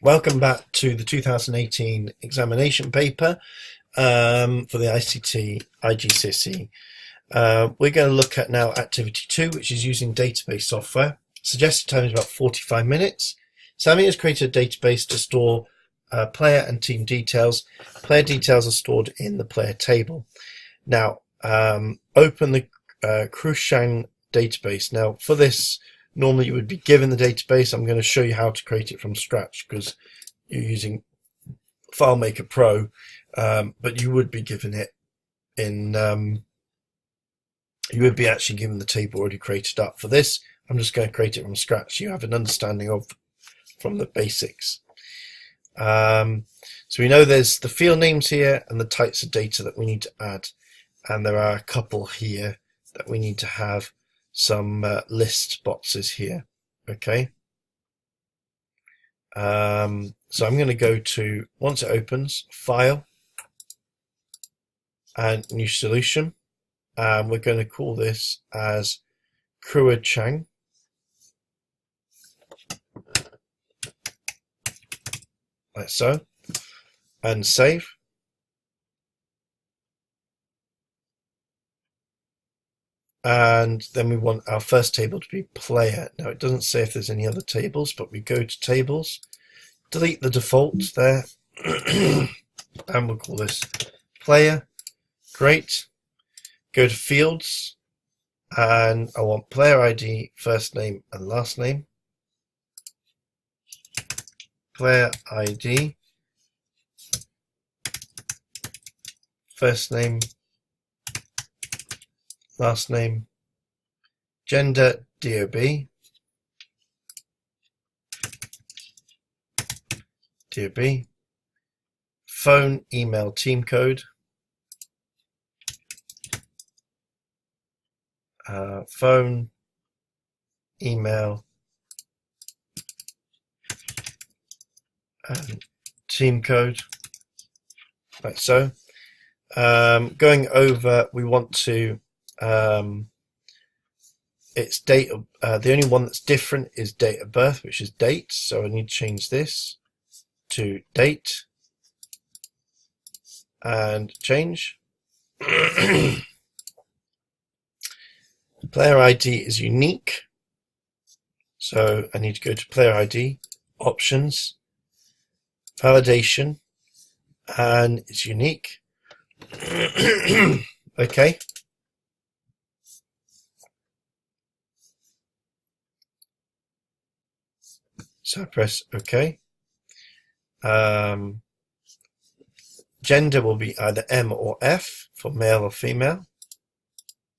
Welcome back to the 2018 examination paper for the ICT IGCSE. We're going to look at now Activity 2, which is using database software. Suggested time is about 45 minutes. Sammy has created a database to store player and team details. Player details are stored in the player table. Now, open the Crucian database. Now, for this, normally you would be given the database. I'm going to show you how to create it from scratch because you're using FileMaker Pro, but you would be given it in, you would be actually given the table already created up. For this, I'm just going to create it from scratch. You have an understanding of from the basics. So we know there's the field names here and the types of data that we need to add. And there are a couple here that we need to have some list boxes here. Okay. So I'm going to go to, once it opens, File and New Solution. And we're going to call this as Crucian. Like so. And save. And then we want our first table to be player. Now it doesn't say if there's any other tables, but we go to tables, delete the default there, and we'll call this player. Great. Go to fields, and I want player ID, first name and last name. Player ID, first name, last name, gender, DOB, phone, email, team code, phone, email, and team code, like so. Going over, we want to it's date of, the only one that's different is date of birth, which is date, so I need to change this to date and change. Player ID is unique, so I need to go to player ID, options, validation, and it's unique. Okay. So I press OK. Gender will be either M or F for male or female.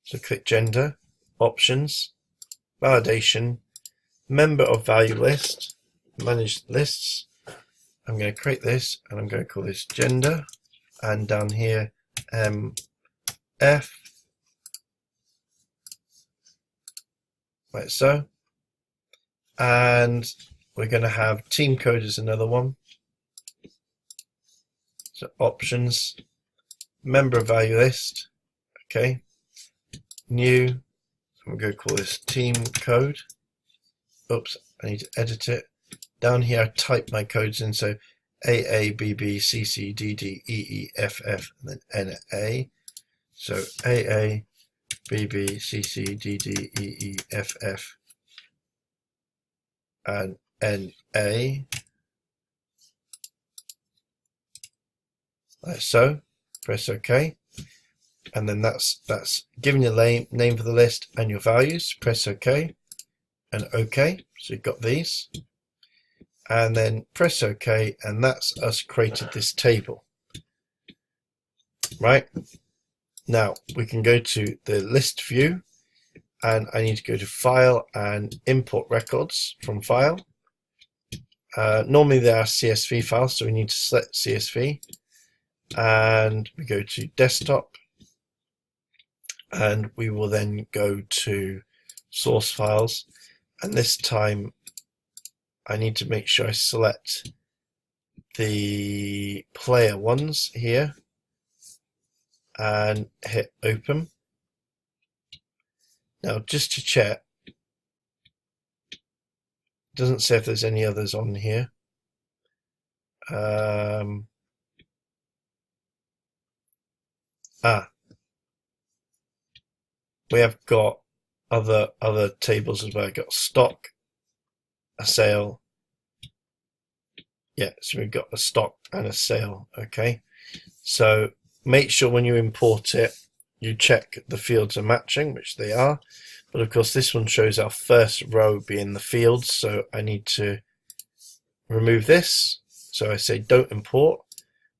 So click gender, options, validation, member of value list, manage lists. I'm going to create this and I'm going to call this gender, and down here M, F, like so. And we're going to have team code as another one. So options, member of value list, okay, new, I'm going to call this team code. Oops, I need to edit it. Down here I type my codes in, so A, B, B, C, C, D, D, E, E, F, F, and then N, A. So A, B, B, C, C, D, D, E, E, F, F, and NA, like so. Press OK, and then that's giving your name for the list and your values. Press OK and OK, so you've got these, and then press OK, and that's us created this table. Right, now we can go to the list view, and I need to go to File and Import Records from File. Normally they are CSV files, so we need to select CSV, and we go to Desktop, and we will then go to Source Files, and this time I need to make sure I select the player ones here and hit Open. Now, just to check, it doesn't say if there's any others on here. We have got other tables as well. I've got stock, a sale. Yeah, so we've got a stock and a sale. Okay, so make sure when you import it, you check the fields are matching, which they are. But of course, this one shows our first row being the fields, so I need to remove this. So I say don't import,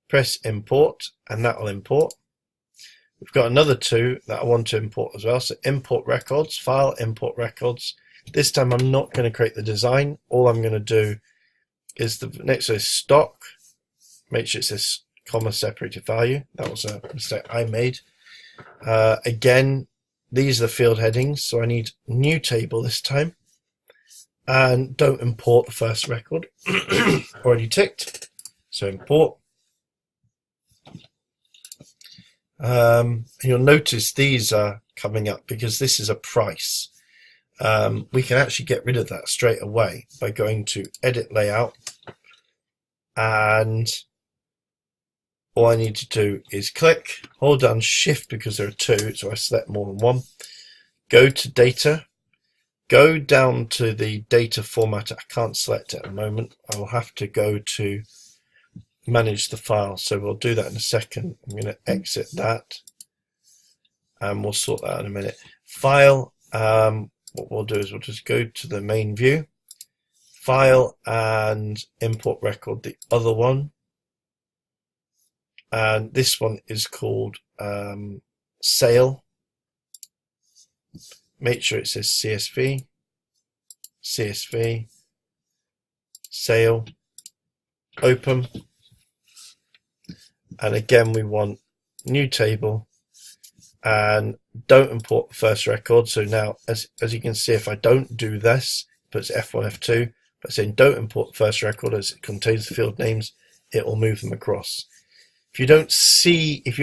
press import, and that will import. We've got another two that I want to import as well. So import records, file, import records. This time I'm not going to create the design. All I'm going to do is the next is stock. Make sure it says comma separated value. That was a mistake I made. Again, these are the field headings. So I need new table this time. And don't import the first record. Already ticked. So import. You'll notice these are coming up because this is a price. We can actually get rid of that straight away by going to edit layout, and all I need to do is click, hold down shift because there are two, so I select more than one, go to data, go down to the data format. I can't select it at the moment. I will have to go to manage the file, so we'll do that in a second. I'm going to exit that and we'll sort that out in a minute. File, what we'll do is we'll just go to the main view, file, and import record, the other one, and this one is called sale. Make sure it says CSV, CSV, sale, open. And again, we want new table and don't import the first record. So now, as you can see, if I don't do this, it puts F1, F2, but saying don't import the first record as it contains the field names, it will move them across. If you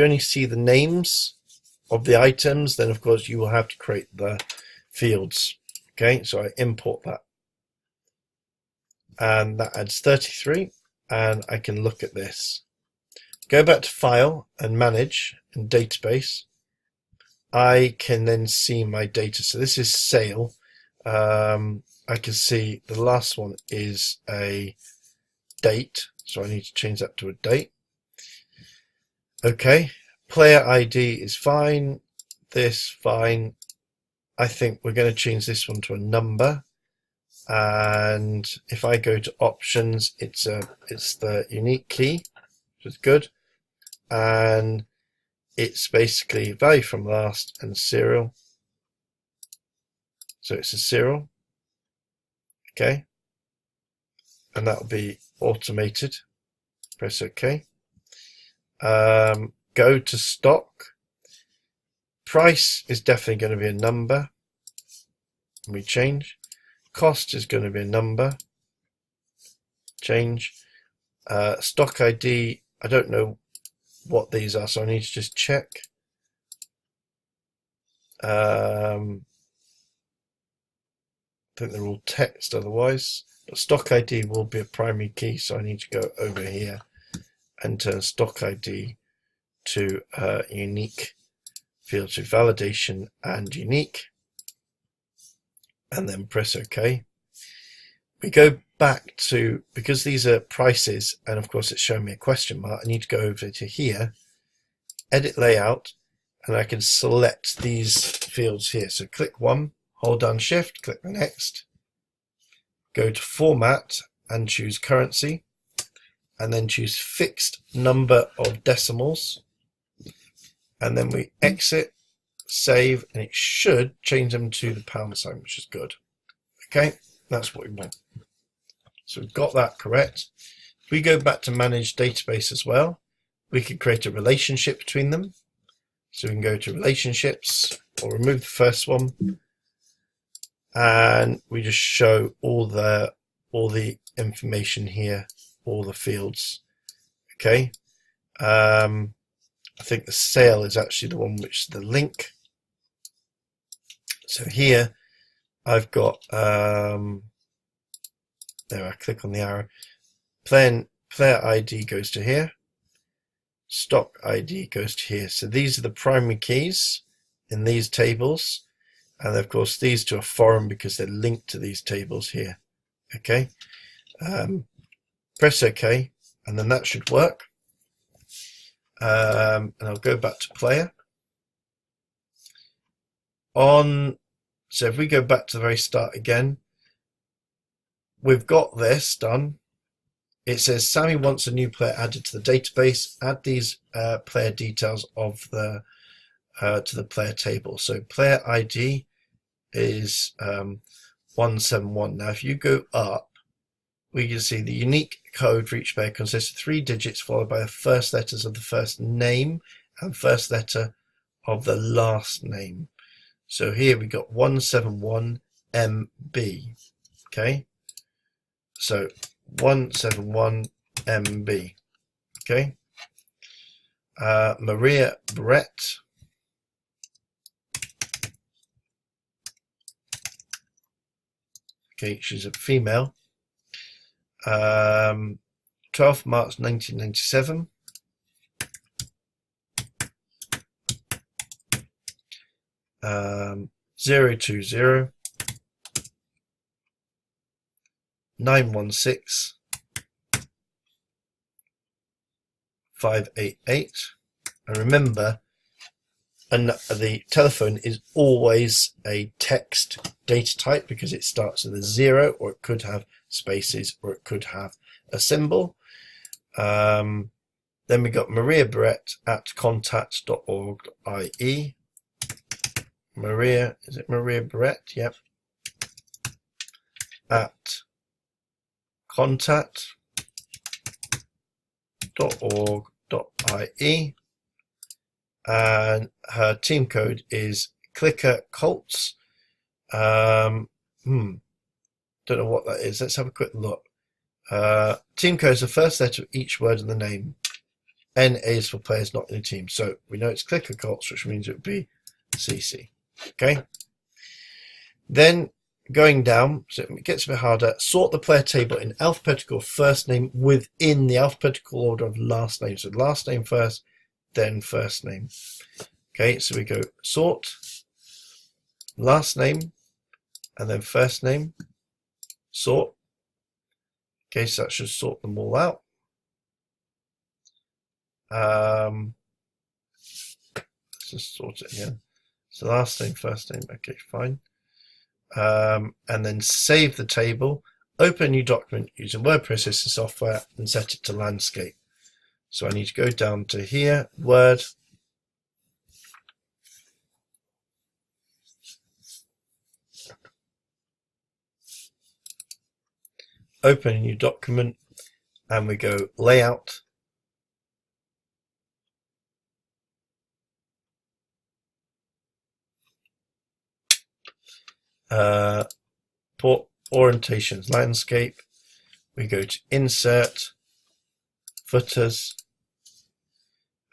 only see the names of the items, then of course you will have to create the fields. Okay, so I import that. And that adds 33, and I can look at this. Go back to File and Manage and Database. I can then see my data. So this is sale. I can see the last one is a date. So I need to change that to a date. Okay. Player ID is fine. This fine. I think we're going to change this one to a number. And if I go to options, it's the unique key, which is good. And it's basically value from last and serial. So it's a serial. Okay. And that'll be automated. Press OK. Go to stock. Price is definitely going to be a number. We change. Cost is going to be a number. Change. Stock ID, I don't know what these are, so I need to just check. I think they're all text otherwise, but stock ID will be a primary key, so I need to go over here and turn stock ID to unique field, to validation and unique, and then press OK. We go back to, because these are prices, and of course it's showing me a question mark, I need to go over to here, edit layout, and I can select these fields here. So click one, hold down shift, click the next, go to format and choose currency, and then choose fixed number of decimals, and then we exit, save, and it should change them to the pound sign, which is good. Okay, that's what we want. So we've got that correct. If we go back to manage database as well, we can create a relationship between them. So we can go to relationships or remove the first one, and we just show all the information here, all the fields. Okay. I think the sale is actually the one which is the link. So here I've got there, I click on the arrow. Then player ID goes to here, stock ID goes to here. So these are the primary keys in these tables, and of course these two are foreign because they're linked to these tables here. Okay, press OK, and then that should work. And I'll go back to player. So if we go back to the very start again, we've got this done. It says Sammy wants a new player added to the database. Add these player details of the to the player table. So player ID is 171. Now if you go up, we can see the unique code for each player consists of 3 digits followed by the first letters of the first name and first letter of the last name. So here we got 171 MB. Okay, so 171 MB. Okay, Maria Brett. Okay, she's a female. 12th March 1997. Um, 020 916 588. And remember, the telephone is always a text data type because it starts with a 0, or it could have spaces, or it could have a symbol. Then we got Maria Brett at contact.org.ie. Maria, is it Maria Brett? Yep. At contact.org.ie. And her team code is Clicker Colts. Don't know what that is. Let's have a quick look. Team code is the first letter of each word in the name. N is for players not in the team. So we know it's Clicker Colts, which means it would be CC. Okay. Then going down, so it gets a bit harder. Sort the player table in alphabetical first name within the alphabetical order of last name. So last name first, then first name. Okay, so we go sort, last name, and then first name, sort. Okay, so that should sort them all out. Let's just sort it here. So last name, first name, okay, fine. And then save the table, open a new document using word processing software and set it to landscape. So I need to go down to here, Word, open a new document, and we go Layout, Port Orientations, Landscape. We go to Insert, Footers,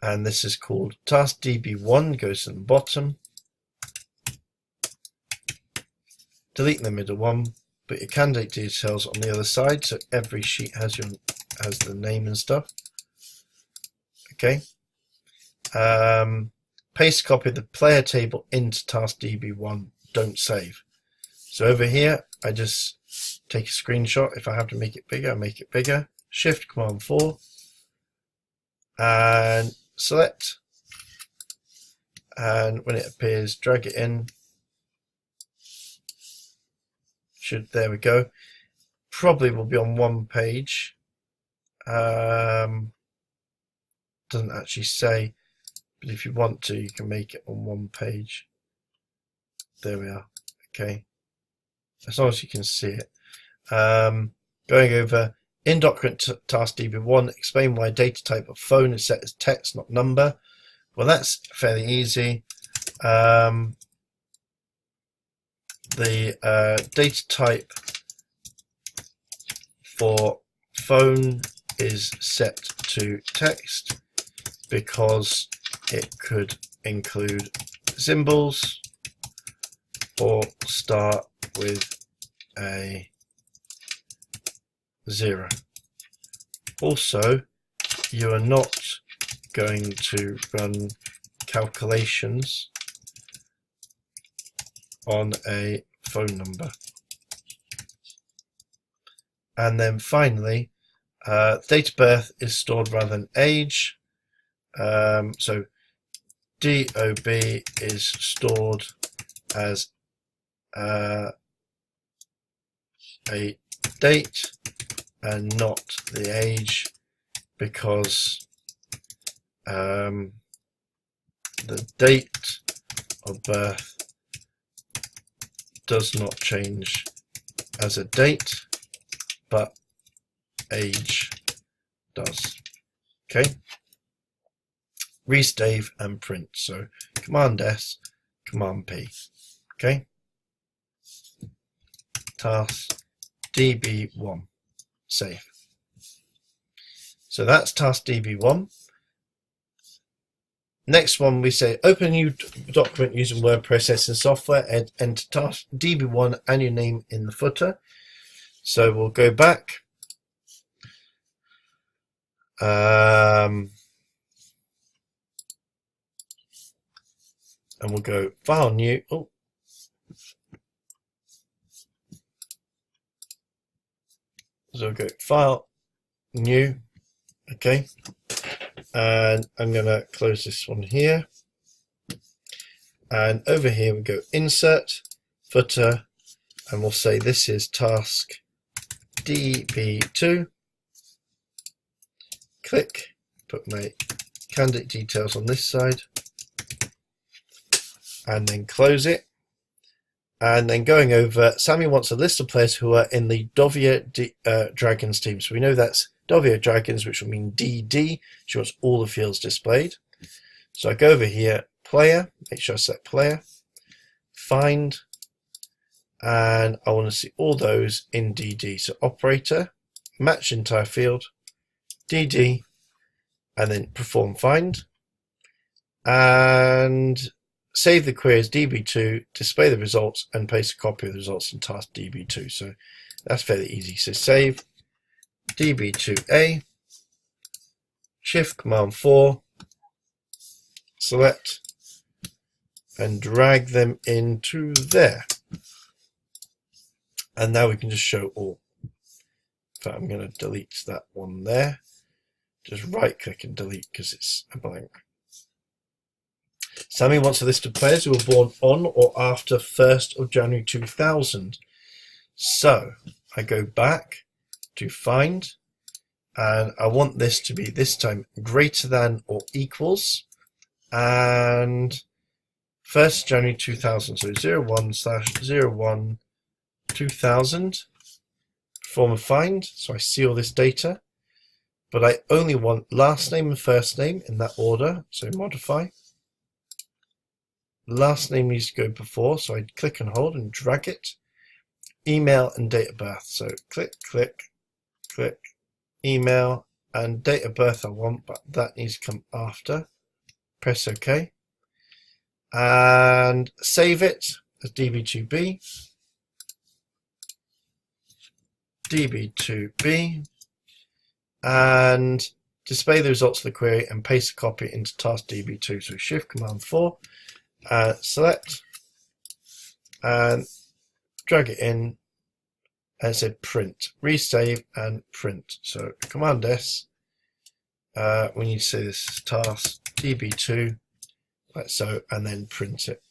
and this is called Task DB1, goes to the bottom. Delete the middle one, put your candidate details on the other side, so every sheet has the name and stuff. Okay. Paste copy of the player table into Task DB1. Don't save. So over here, I just take a screenshot. If I have to make it bigger, I make it bigger. Shift Command 4 and select. And when it appears, drag it in. There we go. Probably will be on one page. Doesn't actually say, but if you want to, you can make it on one page. There we are. Okay. As long as you can see it. Going over in document task DB1, explain why data type of phone is set as text, not number. Well, that's fairly easy. The data type for phone is set to text because it could include symbols or start with a 0. Also, you are not going to run calculations on a phone number. And then finally, date of birth is stored rather than age. So DOB is stored as a date and not the age, because the date of birth does not change as a date, but age does. Okay. Resave and print. So Command S, Command P. Okay. Task DB1. Save. So that's task DB1. Next one, we say open a new document using word processing software and enter task DB1 and your name in the footer. So we'll go back. And we'll go file new. Oh. So we'll go file new. Okay. And I'm going to close this one here. And over here we go insert, footer, and we'll say this is task DB2. Click, put my candidate details on this side, and then close it. And then going over, Sammy wants a list of players who are in the Dovia Dragons team. So we know that's Dovia Dragons, which will mean DD. She wants all the fields displayed. So I go over here, player, make sure I set player, find, and I want to see all those in DD. So operator, match entire field, DD, and then perform find, and save the query as DB2, display the results, and paste a copy of the results in task DB2. So that's fairly easy. So save DB2A, Shift Command 4, select, and drag them into there. And now we can just show all. In fact, I'm going to delete that one there. Just right click and delete because it's a blank. Sammy wants a list of players who were born on or after 1st of January 2000. So I go back to find, and I want this to be this time greater than or equals, and 1st January 2000, so 01/01 2000. Perform a find, so I see all this data, but I only want last name and first name in that order, so modify. Last name needs to go before, so I click and hold and drag it. Email and date of birth, so click, click, click, email, and date of birth I want, but that needs to come after. Press OK. And save it as DB2B. DB2B. And display the results of the query and paste a copy into task DB2. So Shift Command 4. Select and drag it in, and it said print, resave and print. So Command S, we need to say this is task DB2, like so, and then print it.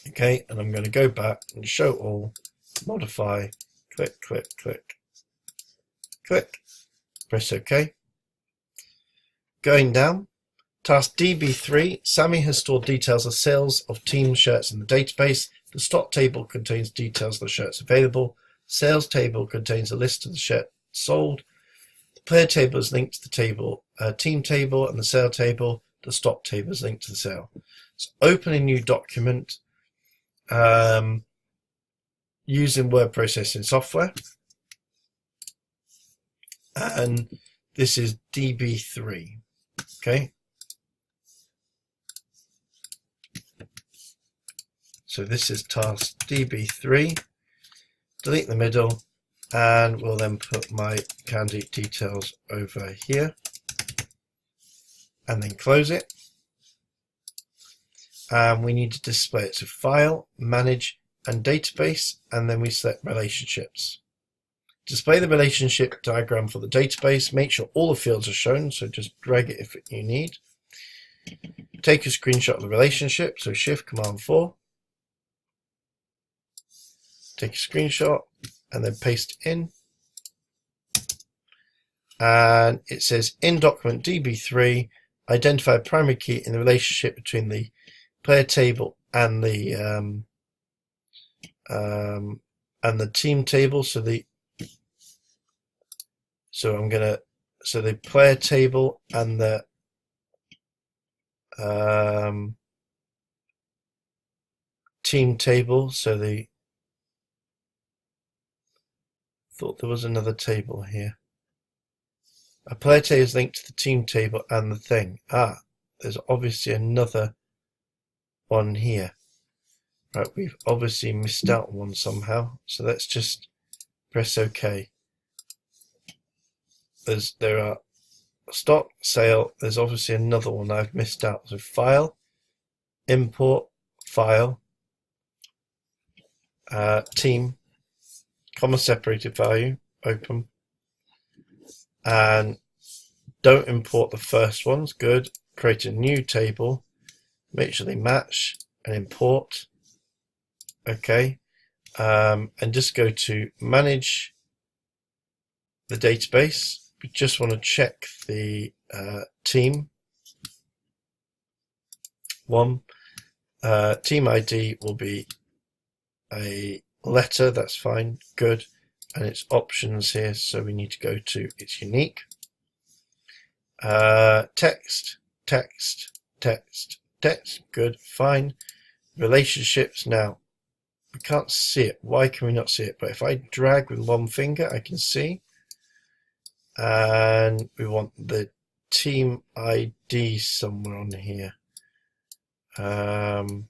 Okay, and I'm going to go back and show all, modify, click, click, click, click, press OK. Going down, task DB3, Sammy has stored details of sales of team shirts in the database. The stock table contains details of the shirts available. Sales table contains a list of the shirts sold. The player table is linked to the table, team table, and the sale table. The stock table is linked to the sale. So open a new document using word processing software. And this is DB3. Okay. So this is task DB3, delete the middle, and we'll then put my candidate details over here and then close it. And we need to display it. So File, Manage, and Database, and then we select Relationships. Display the relationship diagram for the database. Make sure all the fields are shown, so just drag it if you need. Take a screenshot of the relationship, so Shift Command 4. Take a screenshot and then paste it in. And it says in document DB3, identify a primary key in the relationship between the player table and the team table. So the player table and the team table. So thought there was another table here. A player table is linked to the team table and the thing. There's obviously another one here. Right, we've obviously missed out one somehow. So let's just press OK. There are stock, sale. There's obviously another one I've missed out. So File, Import, File, Team, comma separated value, Open. And don't import the first ones. Good. Create a new table. Make sure they match and import. Okay. And just go to Manage the database. We just want to check the team one. Team ID will be a letter. That's fine. Good. And it's options here, so we need to go to it's unique. Text, text, text, text. Good, fine. Relationships. Now we can't see it. Why can we not see it? But if I drag with one finger, I can see. And we want the team ID somewhere on here. So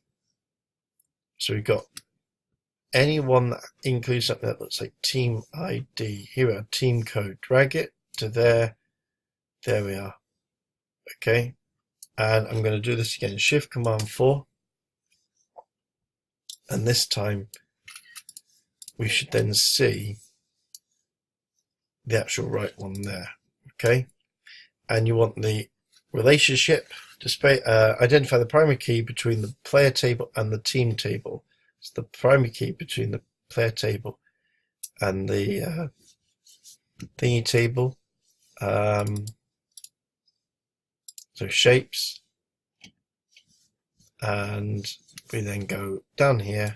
we've got anyone that includes something that looks like team ID. Here are team code. Drag it to there. There we are. Okay. And I'm going to do this again. Shift Command 4. And this time we should then see the actual right one there. Okay. And you want the relationship display, identify the primary key between the player table and the team table. It's the primary key between the player table and the thingy table. So shapes, and we then go down here.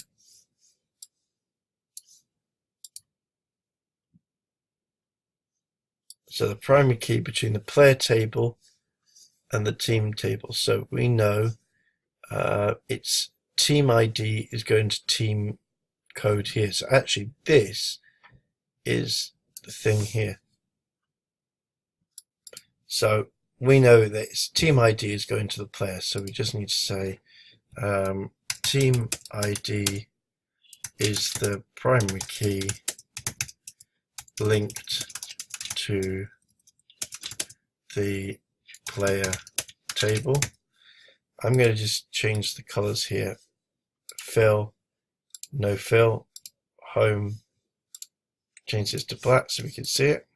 So the primary key between the player table and the team table. So we know it's team ID is going to team code here. So actually this is the thing here. So we know that it's team ID is going to the player. So we just need to say team ID is the primary key linked to the player table. I'm going to just change the colors here. Fill, no fill, home. Change this to black so we can see it.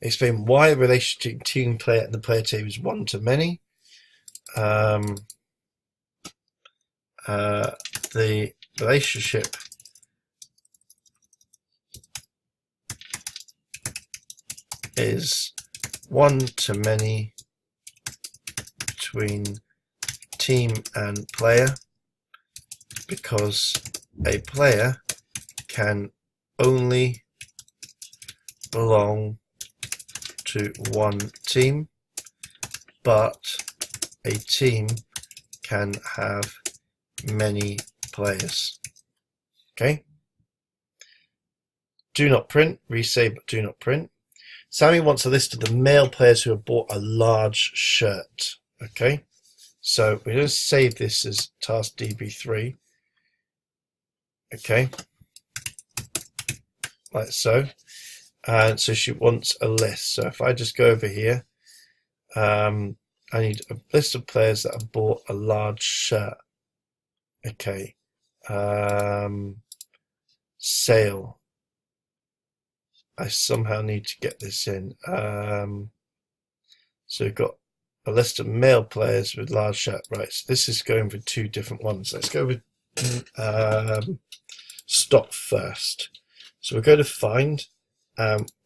Explain why the relationship between team player and the player table is one to many. The relationship is one to many between team and player because a player can only belong to one team, but a team can have many players. Okay. Do not print. Resave, but do not print. Sammy wants a list of the male players who have bought a large shirt. Okay. So we're going to save this as task DB3. Okay. like so. And so she wants a list. So if I just go over here, I need a list of players that have bought a large shirt. Okay. Sale. I somehow need to get this in. So we've got a list of male players with large shirt. Right, so this is going for two different ones. Let's go with stock first. So we'll go to find.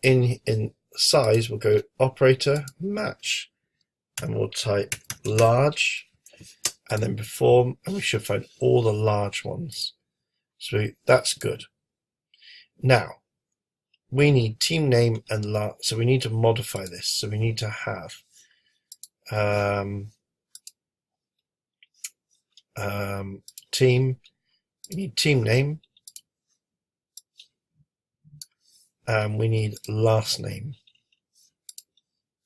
In size, we'll go operator match, and we'll type large, and then perform, and we should find all the large ones. So that's good. Now we need team name and so we need to modify this. So we need to have team. We need team name. And we need last name.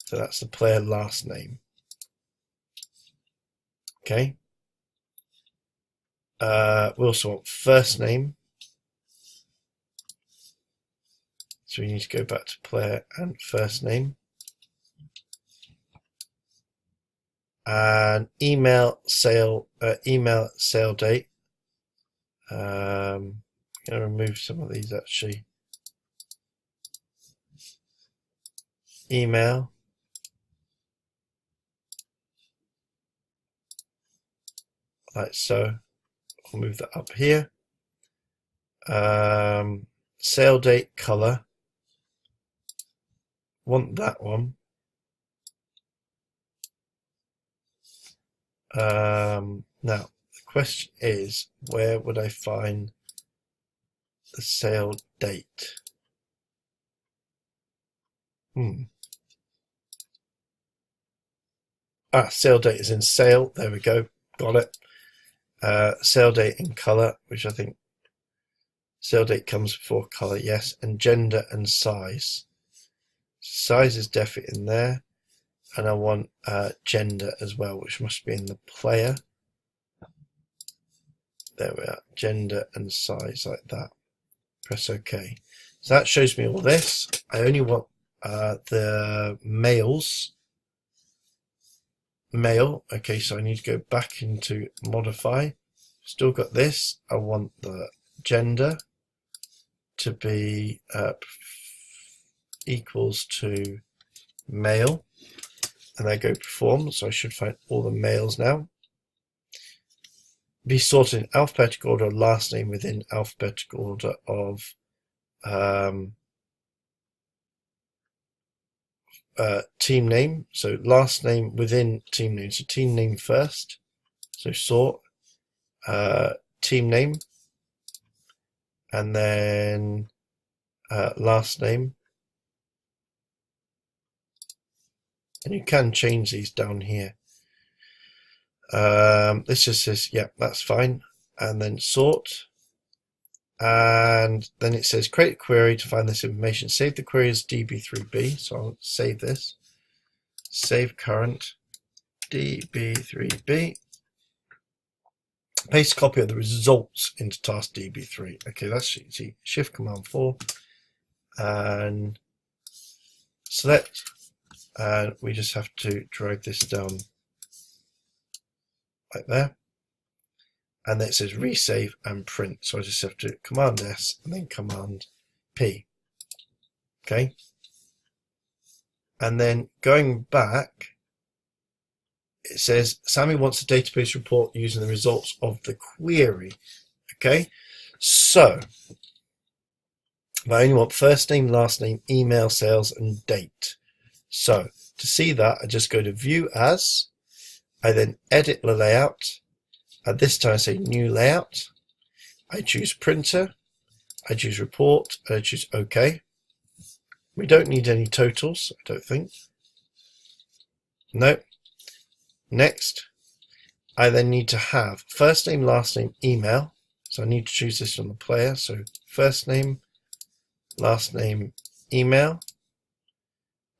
So that's the player last name. Okay. We also want first name. So we need to go back to player and first name. And email sale date. I'm going to remove some of these actually. Email, like so. I'll move that up here. Sale date color, want that one. Now the question is, where would I find the sale date? Sale date is in sale. There we go. Got it. Sale date in color, which I think sale date comes before color. Yes. And gender and size. Size is definitely in there. And I want gender as well, which must be in the player. There we are. Gender and size like that. Press OK. So that shows me all this. I only want the males. Male. Okay, so I need to go back into modify. Still got this. I want the gender to be equals to male, and I go perform. So I should find all the males now. Be sorted in alphabetical order. Last name within alphabetical order of team name. So last name within team name. So team name first. So sort team name, and then last name. And you can change these down here. This just says, yeah, that's fine. And then sort. And then it says create a query to find this information. Save the query as db3b. So I'll save this. Save current db3b. Paste a copy of the results into task db3. Okay, that's easy. Shift Command 4 and select. And we just have to drag this down like there. And then it says resave and print. So I just have to Command S and then Command P. Okay. And then going back, it says Sammy wants a database report using the results of the query. Okay. So I only want first name, last name, email, sales, and date. So to see that, I just go to View As. I then edit the layout. At this time, I say New Layout. I choose Printer. I choose Report. And I choose OK. We don't need any totals, I don't think. No. Next, I then need to have first name, last name, email. So I need to choose this on the player. So first name, last name, email.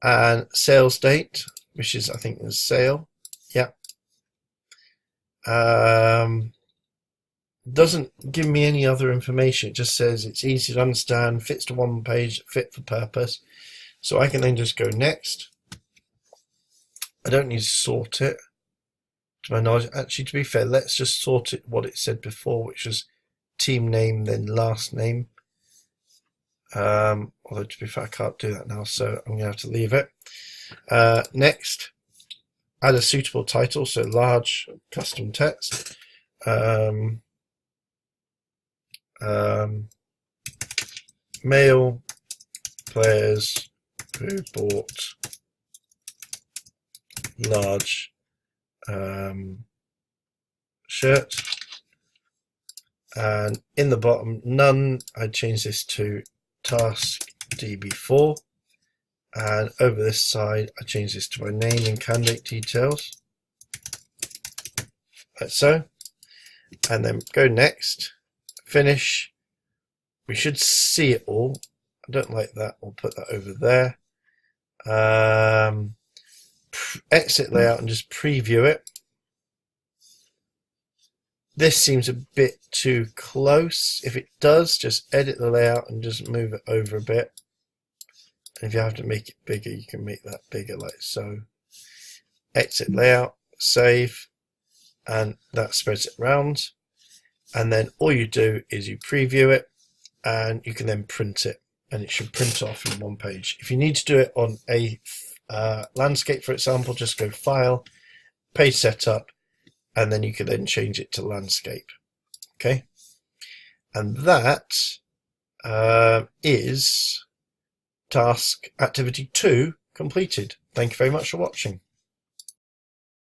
And sales date, which is, I think, is sale. Yeah. doesn't give me any other information. It just says it's easy to understand, fits to one page, fit for purpose. So I can then just go next. I don't need to sort it, to my knowledge. Actually, to be fair, let's just sort it what it said before, which was team name, then last name. Although to be fair, I can't do that now, so I'm going to have to leave it. Next, add a suitable title, so large custom text. Male players who bought large shirt, and in the bottom none, I change this to task db4, and over this side I change this to my name and candidate details, like so, and then go next, finish. We should see it all. I don't like that, we'll put that over there. Exit layout and just preview it. This seems a bit too close. If it does, just edit the layout and just move it over a bit. And if you have to make it bigger, you can make that bigger, like so. Exit layout, save, and that spreads it round. And then all you do is you preview it, and you can then print it, and it should print off in one page. If you need to do it on a landscape, for example, just go File, Page Setup, and then you can then change it to landscape. Okay, and that is task activity 2 completed. Thank you very much for watching.